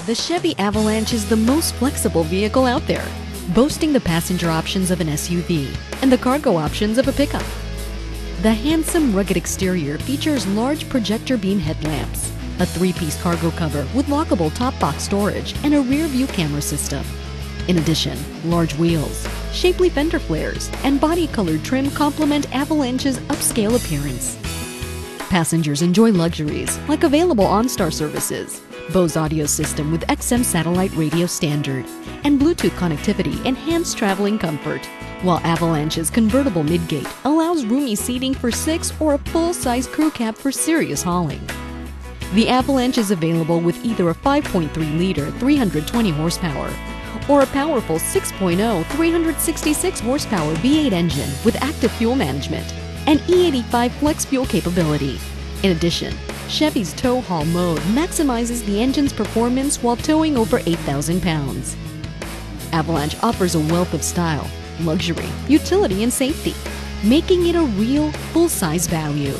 The Chevy Avalanche is the most flexible vehicle out there, boasting the passenger options of an SUV and the cargo options of a pickup. The handsome, rugged exterior features large projector beam headlamps, a 3-piece cargo cover with lockable top box storage, and a rear view camera system. In addition, large wheels, shapely fender flares, and body-colored trim complement Avalanche's upscale appearance. Passengers enjoy luxuries like available OnStar services, BOSE audio system with XM satellite radio standard, and Bluetooth connectivity enhance traveling comfort, while Avalanche's convertible midgate allows roomy seating for 6 or a full-size crew cab for serious hauling. The Avalanche is available with either a 5.3-liter 320 horsepower or a powerful 6.0 366 horsepower V8 engine with active fuel management and E85 FLEXFUEL capability. In addition, Chevy's tow haul mode maximizes the engine's performance while towing over 8,000 pounds. Avalanche offers a wealth of style, luxury, utility, and safety, making it a real full-size value.